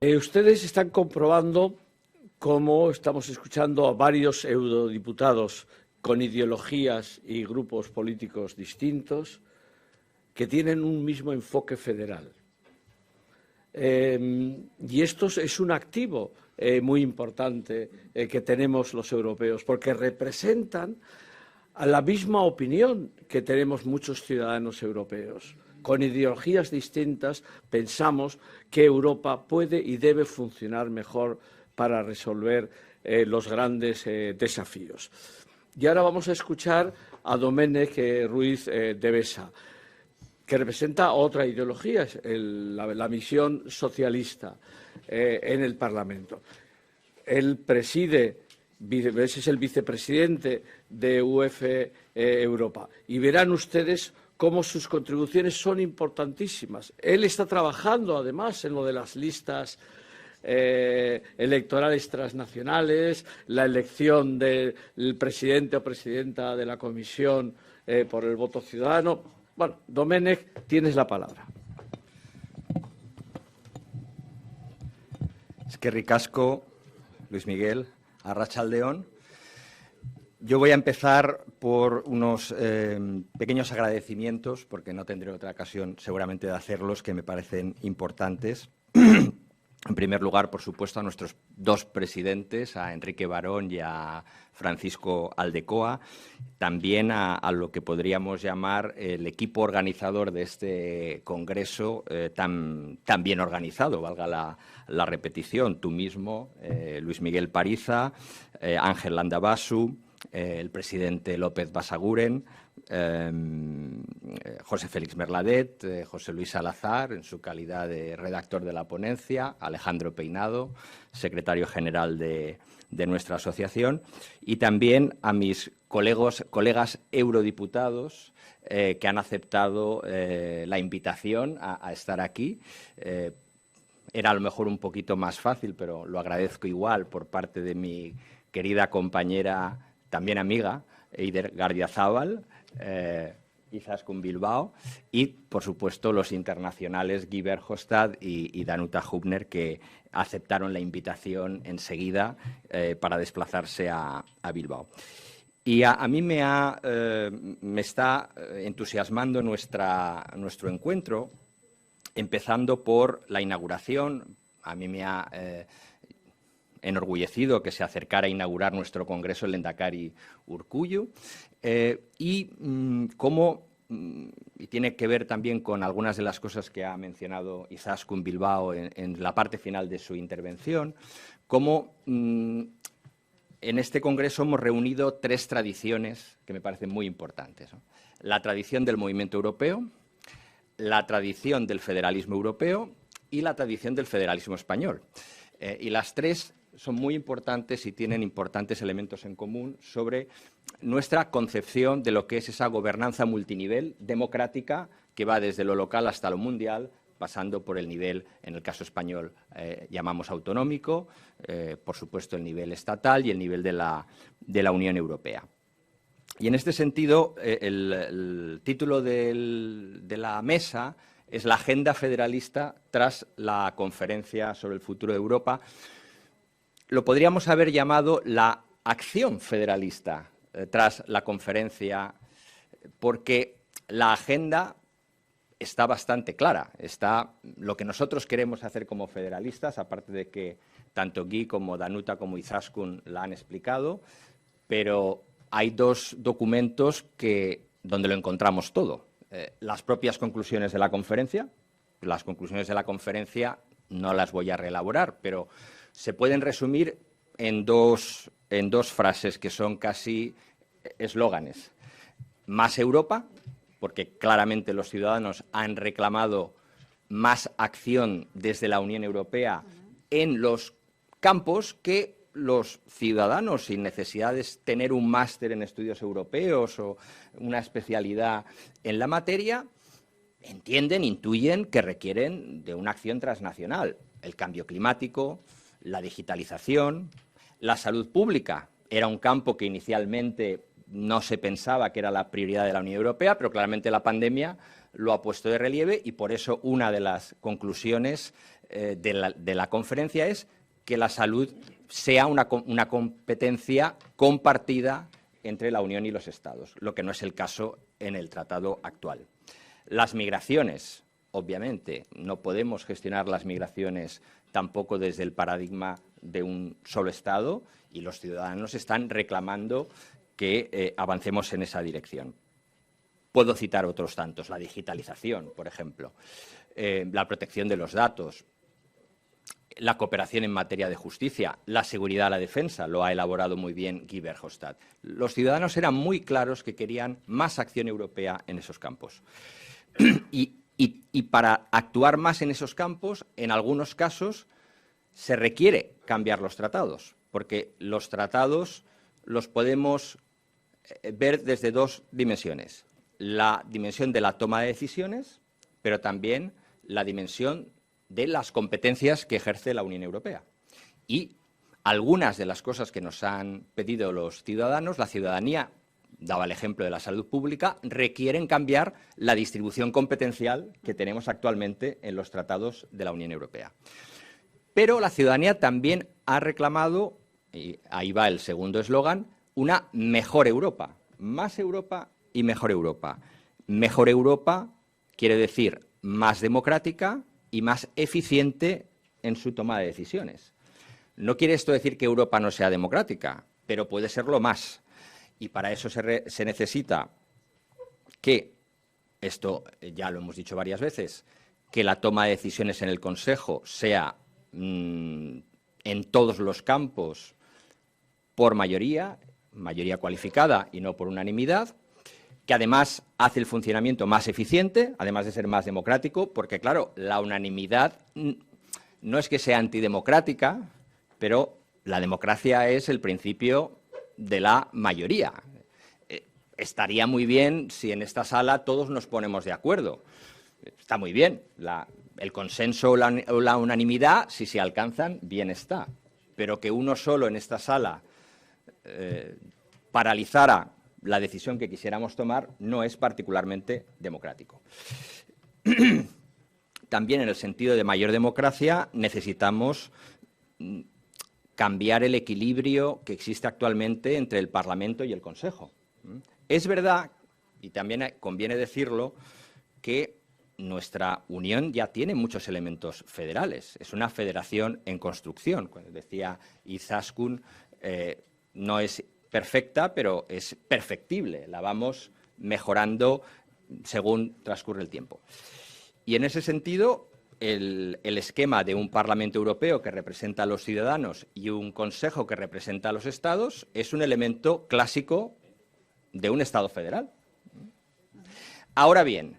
Ustedes están comprobando cómo estamos escuchando a varios eurodiputados con ideologías y grupos políticos distintos que tienen un mismo enfoque federal. Y esto es un activo muy importante que tenemos los europeos, porque representan a la misma opinión que tenemos muchos ciudadanos europeos. Con ideologías distintas pensamos que Europa puede y debe funcionar mejor para resolver los grandes desafíos. Y ahora vamos a escuchar a Domènech Ruiz de Besa, que representa otra ideología, la misión socialista en el Parlamento. Él preside, es el vicepresidente de UEF Europa. Y verán ustedes cómo sus contribuciones son importantísimas. Él está trabajando, además, en lo de las listas electorales transnacionales, la elección del presidente o presidenta de la Comisión por el voto ciudadano. Bueno, Domènech, tienes la palabra. Eskerrik asko, Luis Miguel, arratsaldeon. Yo voy a empezar por unos pequeños agradecimientos, porque no tendré otra ocasión seguramente de hacerlos, que me parecen importantes. En primer lugar, por supuesto, a nuestros dos presidentes, a Enrique Barón y a Francisco Aldecoa, también a lo que podríamos llamar el equipo organizador de este congreso tan bien organizado, valga la repetición, tú mismo, Luis Miguel Pariza, Ángel Landaburu, el presidente López Basaguren, José Félix Merladet, José Luis Salazar, en su calidad de redactor de la ponencia, Alejandro Peinado, secretario general de nuestra asociación, y también a mis colegas eurodiputados que han aceptado la invitación a estar aquí. Era a lo mejor un poquito más fácil, pero lo agradezco igual por parte de mi querida compañera, también amiga, Eider Gardiazabal, Izaskun Bilbao, y, por supuesto, los internacionales Guy Verhofstadt y Danuta Hübner, que aceptaron la invitación enseguida para desplazarse a Bilbao. Y a mí me está entusiasmando nuestro encuentro, empezando por la inauguración. A mí me ha enorgullecido que se acercara a inaugurar nuestro congreso el Lehendakari Urkullu, y tiene que ver también con algunas de las cosas que ha mencionado Izaskun Bilbao en la parte final de su intervención, cómo en este congreso hemos reunido tres tradiciones que me parecen muy importantes, ¿no? La tradición del movimiento europeo, la tradición del federalismo europeo y la tradición del federalismo español. Y las tres son muy importantes y tienen importantes elementos en común sobre nuestra concepción de lo que es esa gobernanza multinivel democrática que va desde lo local hasta lo mundial, pasando por el nivel, en el caso español, llamamos autonómico, por supuesto el nivel estatal y el nivel de la Unión Europea. Y en este sentido, el título de la mesa es la Agenda Federalista tras la Conferencia sobre el Futuro de Europa. Lo podríamos haber llamado la Acción Federalista tras la conferencia, porque la agenda está bastante clara. Está lo que nosotros queremos hacer como federalistas, aparte de que tanto Guy como Danuta como Izaskun la han explicado, pero hay dos documentos donde lo encontramos todo. Las propias conclusiones de la conferencia. Las conclusiones de la conferencia no las voy a reelaborar, pero se pueden resumir en dos frases que son casi eslóganes. Más Europa, porque claramente los ciudadanos han reclamado más acción desde la Unión Europea en los campos que los ciudadanos, sin necesidad de tener un máster en estudios europeos o una especialidad en la materia, entienden, intuyen que requieren de una acción transnacional. El cambio climático, la digitalización, la salud pública. Era un campo que inicialmente no se pensaba que era la prioridad de la Unión Europea, pero claramente la pandemia lo ha puesto de relieve y por eso una de las conclusiones de la conferencia es que la salud sea una competencia compartida entre la Unión y los Estados, lo que no es el caso en el tratado actual. Las migraciones, obviamente, no podemos gestionar las migraciones tampoco desde el paradigma de un solo Estado y los ciudadanos están reclamando que avancemos en esa dirección. Puedo citar otros tantos, la digitalización, por ejemplo, la protección de los datos, la cooperación en materia de justicia, la seguridad, la defensa, lo ha elaborado muy bien Guy Verhofstadt. Los ciudadanos eran muy claros que querían más acción europea en esos campos. Y para actuar más en esos campos, en algunos casos, se requiere cambiar los tratados, porque los tratados los podemos ver desde dos dimensiones. La dimensión de la toma de decisiones, pero también la dimensión de las competencias que ejerce la Unión Europea. Y algunas de las cosas que nos han pedido los ciudadanos, la ciudadanía, daba el ejemplo de la salud pública, requieren cambiar la distribución competencial que tenemos actualmente en los tratados de la Unión Europea. Pero la ciudadanía también ha reclamado, y ahí va el segundo eslogan, una mejor Europa, más Europa y mejor Europa. Mejor Europa quiere decir más democrática y más eficiente en su toma de decisiones. No quiere esto decir que Europa no sea democrática, pero puede serlo más. Y para eso se necesita que, esto ya lo hemos dicho varias veces, que la toma de decisiones en el Consejo sea en todos los campos por mayoría cualificada y no por unanimidad, que además hace el funcionamiento más eficiente, además de ser más democrático, porque, claro, la unanimidad no es que sea antidemocrática, pero la democracia es el principio de la mayoría. Estaría muy bien si en esta sala todos nos ponemos de acuerdo. Está muy bien. El consenso o la unanimidad, si se alcanzan, bien está. Pero que uno solo en esta sala paralizara la decisión que quisiéramos tomar no es particularmente democrático. También en el sentido de mayor democracia necesitamos cambiar el equilibrio que existe actualmente entre el Parlamento y el Consejo. Es verdad, y también conviene decirlo, que nuestra Unión ya tiene muchos elementos federales. Es una federación en construcción. Como decía Izaskun, no es perfecta, pero es perfectible. La vamos mejorando según transcurre el tiempo. Y en ese sentido, el esquema de un Parlamento Europeo que representa a los ciudadanos y un Consejo que representa a los Estados es un elemento clásico de un Estado federal. Ahora bien,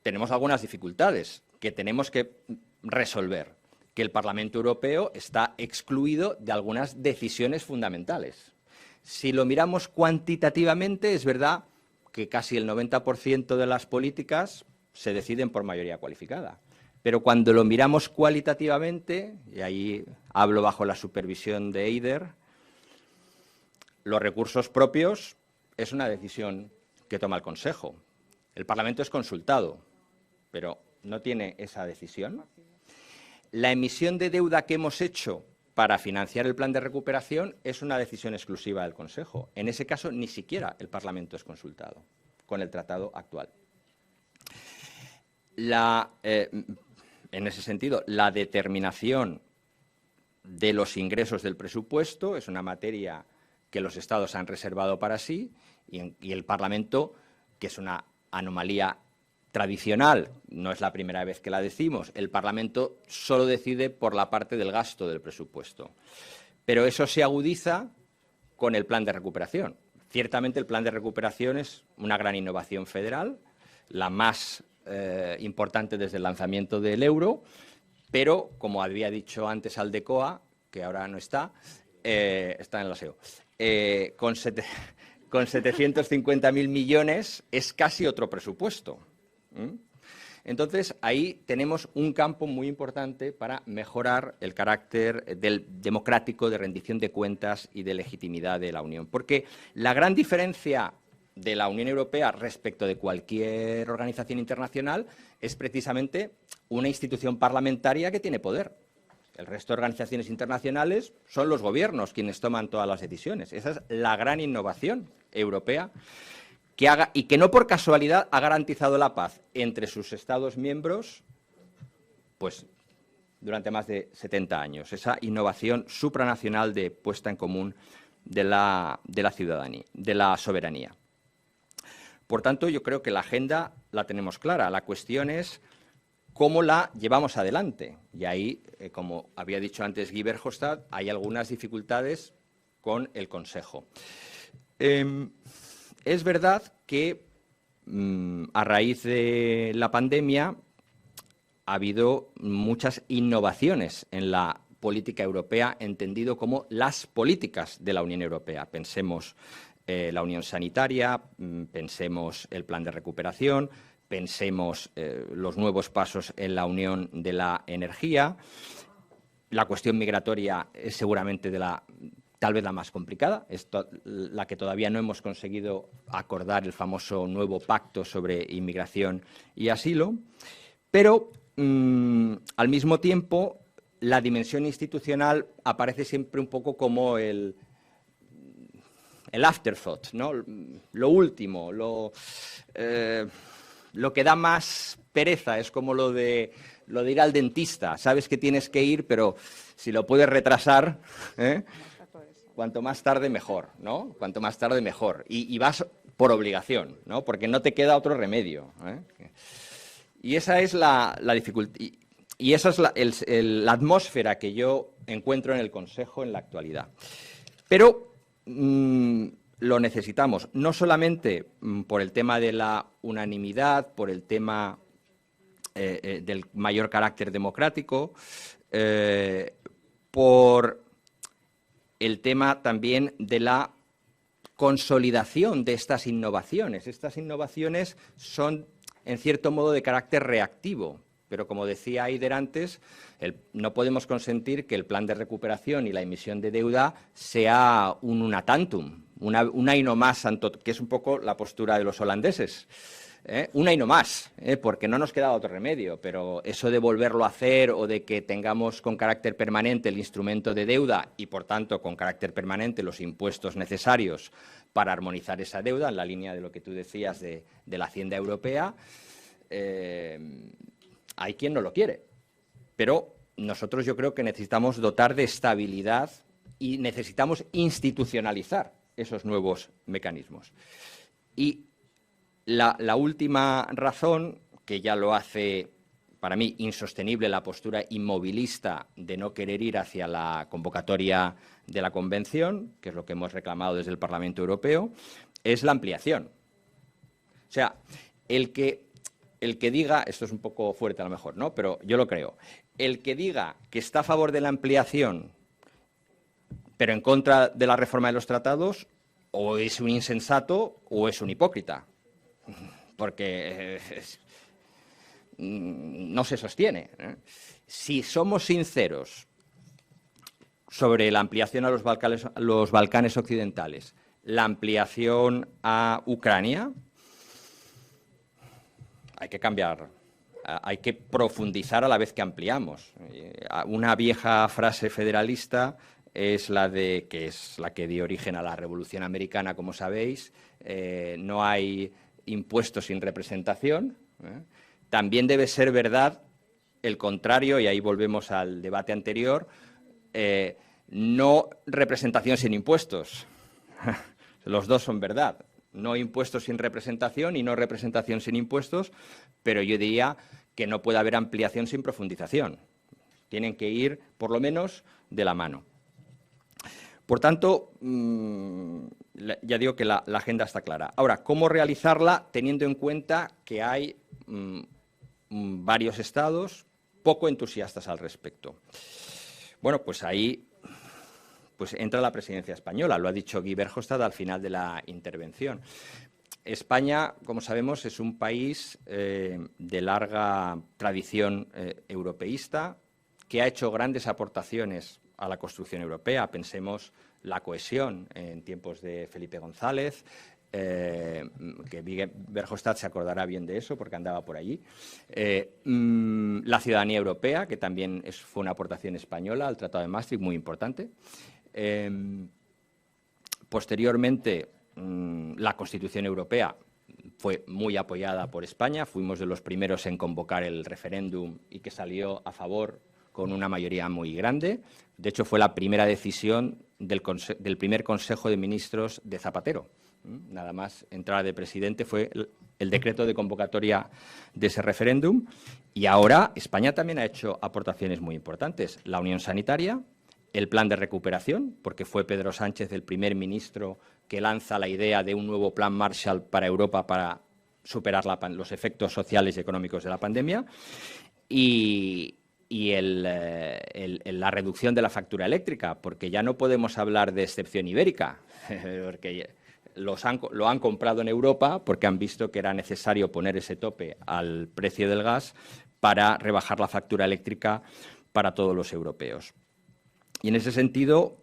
tenemos algunas dificultades que tenemos que resolver, que el Parlamento Europeo está excluido de algunas decisiones fundamentales. Si lo miramos cuantitativamente, es verdad que casi el 90% de las políticas se deciden por mayoría cualificada. Pero cuando lo miramos cualitativamente, y ahí hablo bajo la supervisión de Eider, los recursos propios es una decisión que toma el Consejo. El Parlamento es consultado, pero no tiene esa decisión. La emisión de deuda que hemos hecho para financiar el plan de recuperación es una decisión exclusiva del Consejo. En ese caso, ni siquiera el Parlamento es consultado con el tratado actual. En ese sentido, la determinación de los ingresos del presupuesto es una materia que los Estados han reservado para sí y el Parlamento, que es una anomalía tradicional, no es la primera vez que la decimos, el Parlamento solo decide por la parte del gasto del presupuesto. Pero eso se agudiza con el plan de recuperación. Ciertamente el plan de recuperación es una gran innovación federal, la más importante desde el lanzamiento del euro, pero, como había dicho antes Aldecoa, que ahora no está, está en la SEO, con 750.000 millones es casi otro presupuesto. Entonces, ahí tenemos un campo muy importante para mejorar el carácter democrático de rendición de cuentas y de legitimidad de la Unión. Porque la gran diferencia de la Unión Europea respecto de cualquier organización internacional es precisamente una institución parlamentaria que tiene poder. El resto de organizaciones internacionales son los gobiernos quienes toman todas las decisiones. Esa es la gran innovación europea y que no por casualidad ha garantizado la paz entre sus Estados miembros pues, durante más de 70 años. Esa innovación supranacional de puesta en común de la ciudadanía, de la soberanía. Por tanto, yo creo que la agenda la tenemos clara. La cuestión es cómo la llevamos adelante. Y ahí, como había dicho antes Guy Verhofstadt, hay algunas dificultades con el Consejo. Es verdad que a raíz de la pandemia ha habido muchas innovaciones en la política europea, entendido como las políticas de la Unión Europea. Pensemos la Unión Sanitaria, pensemos el Plan de Recuperación, pensemos los nuevos pasos en la Unión de la Energía. La cuestión migratoria es seguramente tal vez la más complicada, es la que todavía no hemos conseguido acordar, el famoso nuevo pacto sobre inmigración y asilo, pero al mismo tiempo la dimensión institucional aparece siempre un poco como el afterthought, ¿no? Lo último, lo que da más pereza, es como lo de ir al dentista. Sabes que tienes que ir, pero si lo puedes retrasar, cuanto más tarde mejor, ¿no? Cuanto más tarde mejor. Y vas por obligación, ¿no? Porque no te queda otro remedio, Y esa es la dificultad. Y esa es la atmósfera que yo encuentro en el Consejo en la actualidad. Pero lo necesitamos, no solamente por el tema de la unanimidad, por el tema del mayor carácter democrático, por el tema también de la consolidación de estas innovaciones. Estas innovaciones son, en cierto modo, de carácter reactivo. Pero, como decía Eider antes, no podemos consentir que el plan de recuperación y la emisión de deuda sea un una tantum, una y no más, que es un poco la postura de los holandeses. Una y no más, porque no nos queda otro remedio, pero eso de volverlo a hacer o de que tengamos con carácter permanente el instrumento de deuda y, por tanto, con carácter permanente los impuestos necesarios para armonizar esa deuda, en la línea de lo que tú decías de la Hacienda Europea, hay quien no lo quiere, pero nosotros yo creo que necesitamos dotar de estabilidad y necesitamos institucionalizar esos nuevos mecanismos. Y la última razón, que ya lo hace, para mí, insostenible la postura inmovilista de no querer ir hacia la convocatoria de la Convención, que es lo que hemos reclamado desde el Parlamento Europeo, es la ampliación. O sea, el que diga, esto es un poco fuerte a lo mejor, ¿no? Pero yo lo creo, el que diga que está a favor de la ampliación, pero en contra de la reforma de los tratados, o es un insensato o es un hipócrita, porque no se sostiene. Si somos sinceros sobre la ampliación a los Balcanes occidentales, la ampliación a Ucrania, hay que cambiar, hay que profundizar a la vez que ampliamos. Una vieja frase federalista es que es la que dio origen a la Revolución Americana, como sabéis. No hay impuestos sin representación. También debe ser verdad el contrario, y ahí volvemos al debate anterior, no representación sin impuestos. Los dos son verdad. No impuestos sin representación y no representación sin impuestos, pero yo diría que no puede haber ampliación sin profundización. Tienen que ir, por lo menos, de la mano. Por tanto, ya digo que la agenda está clara. Ahora, ¿cómo realizarla teniendo en cuenta que hay varios estados poco entusiastas al respecto? Bueno, pues ahí entra la presidencia española, lo ha dicho Guy Verhofstadt al final de la intervención. España, como sabemos, es un país de larga tradición europeísta, que ha hecho grandes aportaciones a la construcción europea. Pensemos la cohesión en tiempos de Felipe González, que Verhofstadt se acordará bien de eso porque andaba por allí. La ciudadanía europea, que también fue una aportación española al Tratado de Maastricht, muy importante. Posteriormente, la Constitución Europea fue muy apoyada por España. Fuimos de los primeros en convocar el referéndum y que salió a favor con una mayoría muy grande. De hecho, fue la primera decisión del primer Consejo de Ministros de Zapatero. Nada más entrar de presidente fue el decreto de convocatoria de ese referéndum. Y ahora España también ha hecho aportaciones muy importantes. La Unión Sanitaria, el plan de recuperación, porque fue Pedro Sánchez el primer ministro que lanza la idea de un nuevo plan Marshall para Europa para superar los efectos sociales y económicos de la pandemia. Y la reducción de la factura eléctrica, porque ya no podemos hablar de excepción ibérica, porque lo han comprado en Europa porque han visto que era necesario poner ese tope al precio del gas para rebajar la factura eléctrica para todos los europeos. Y en ese sentido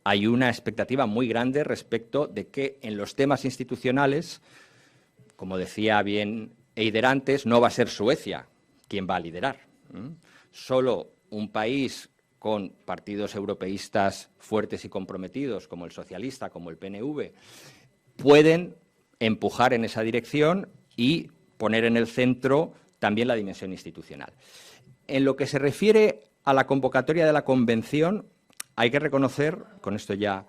hay una expectativa muy grande respecto de que en los temas institucionales, como decía bien Eider antes, no va a ser Suecia quien va a liderar. Solo un país con partidos europeístas fuertes y comprometidos, como el socialista, como el PNV, pueden empujar en esa dirección y poner en el centro también la dimensión institucional. En lo que se refiere a la convocatoria de la convención, hay que reconocer, con esto ya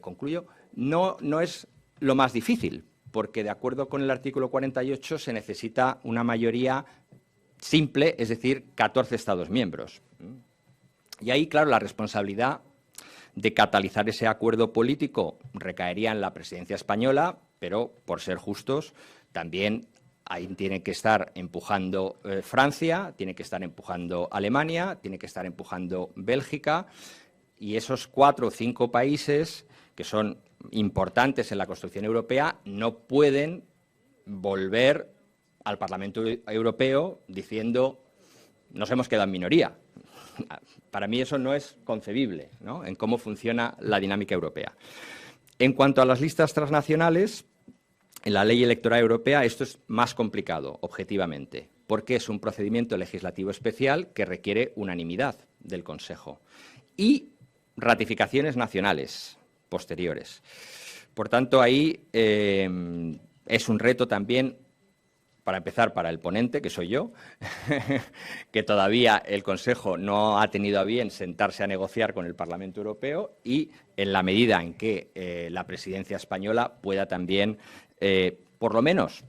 concluyo, no es lo más difícil, porque de acuerdo con el artículo 48 se necesita una mayoría simple, es decir, 14 Estados miembros. Y ahí, claro, la responsabilidad de catalizar ese acuerdo político recaería en la presidencia española, pero, por ser justos, también ahí tiene que estar empujando Francia, tiene que estar empujando Alemania, tiene que estar empujando Bélgica, y esos 4 o 5 países que son importantes en la construcción europea no pueden volver al Parlamento Europeo diciendo nos hemos quedado en minoría. Para mí eso no es concebible, ¿no?, en cómo funciona la dinámica europea. En cuanto a las listas transnacionales, en la ley electoral europea esto es más complicado, objetivamente, porque es un procedimiento legislativo especial que requiere unanimidad del Consejo y ratificaciones nacionales posteriores. Por tanto, ahí es un reto también, para empezar, para el ponente, que soy yo, que todavía el Consejo no ha tenido a bien sentarse a negociar con el Parlamento Europeo y, en la medida en que la presidencia española pueda también, por lo menos,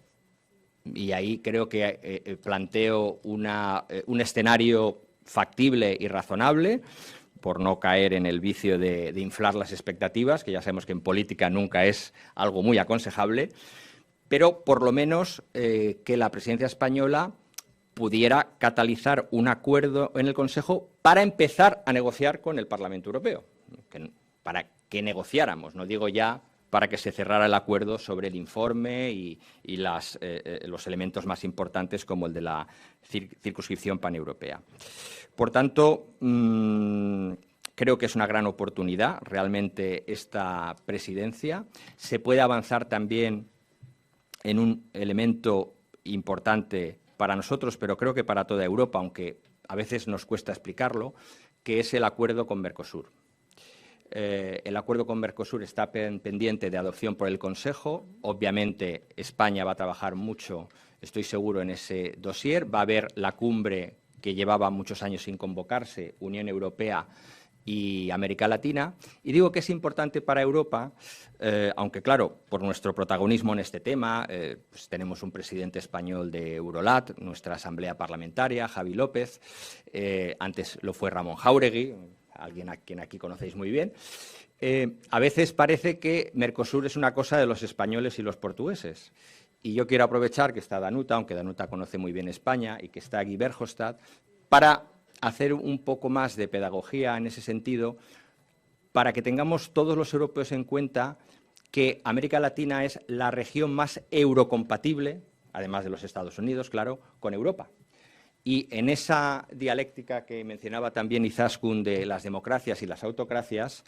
y ahí creo que planteo un escenario factible y razonable, por no caer en el vicio de inflar las expectativas, que ya sabemos que en política nunca es algo muy aconsejable, pero por lo menos que la presidencia española pudiera catalizar un acuerdo en el Consejo para empezar a negociar con el Parlamento Europeo, para que negociáramos, no digo ya para que se cerrara el acuerdo sobre el informe y los elementos más importantes como el de la circunscripción paneuropea. Por tanto, creo que es una gran oportunidad realmente esta presidencia. Se puede avanzar también en un elemento importante para nosotros, pero creo que para toda Europa, aunque a veces nos cuesta explicarlo, que es el acuerdo con Mercosur. El acuerdo con Mercosur está pendiente de adopción por el Consejo. Obviamente, España va a trabajar mucho, estoy seguro, en ese dossier. Va a haber la cumbre que llevaba muchos años sin convocarse, Unión Europea y América Latina. Y digo que es importante para Europa, aunque, claro, por nuestro protagonismo en este tema, pues tenemos un presidente español de Eurolat, nuestra asamblea parlamentaria, Javi López, antes lo fue Ramón Jáuregui, alguien a quien aquí conocéis muy bien. A veces parece que Mercosur es una cosa de los españoles y los portugueses. Y yo quiero aprovechar que está Danuta, aunque Danuta conoce muy bien España, y que está Guy Verhofstadt, para hacer un poco más de pedagogía en ese sentido, para que tengamos todos los europeos en cuenta que América Latina es la región más eurocompatible, además de los Estados Unidos, claro, con Europa. Y en esa dialéctica que mencionaba también Izaskun de las democracias y las autocracias,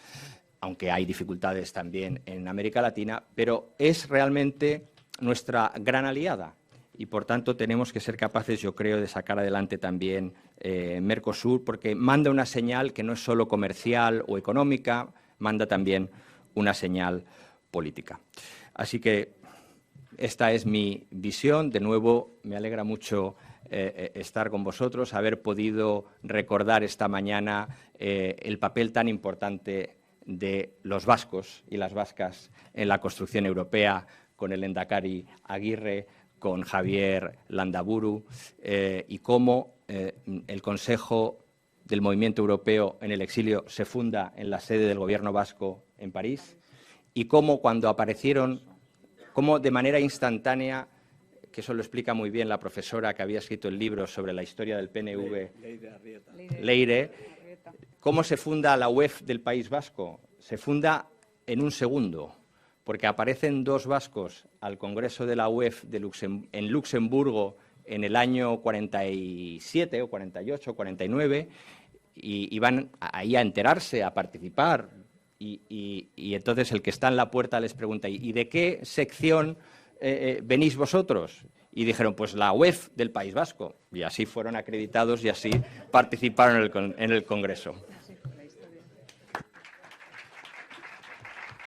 aunque hay dificultades también en América Latina, pero es realmente nuestra gran aliada y, por tanto, tenemos que ser capaces, yo creo, de sacar adelante también Mercosur, porque manda una señal que no es solo comercial o económica, manda también una señal política. Así que esta es mi visión. De nuevo, me alegra mucho estar con vosotros, haber podido recordar esta mañana el papel tan importante de los vascos y las vascas en la construcción europea, con el Lehendakari Aguirre, con Javier Landaburu, y cómo el Consejo del Movimiento Europeo en el Exilio se funda en la sede del Gobierno vasco en París, y cómo cuando aparecieron, cómo de manera instantánea, que eso lo explica muy bien la profesora que había escrito el libro sobre la historia del PNV, Leire, cómo se funda la UEF del País Vasco. Se funda en un segundo, porque aparecen dos vascos al Congreso de la UEF en Luxemburgo en el año 47 o 48 o 49 y van ahí a enterarse, a participar. Y entonces el que está en la puerta les pregunta, ¿y de qué sección venís vosotros? Y dijeron, pues la UEF del País Vasco. Y así fueron acreditados y así participaron en el Congreso.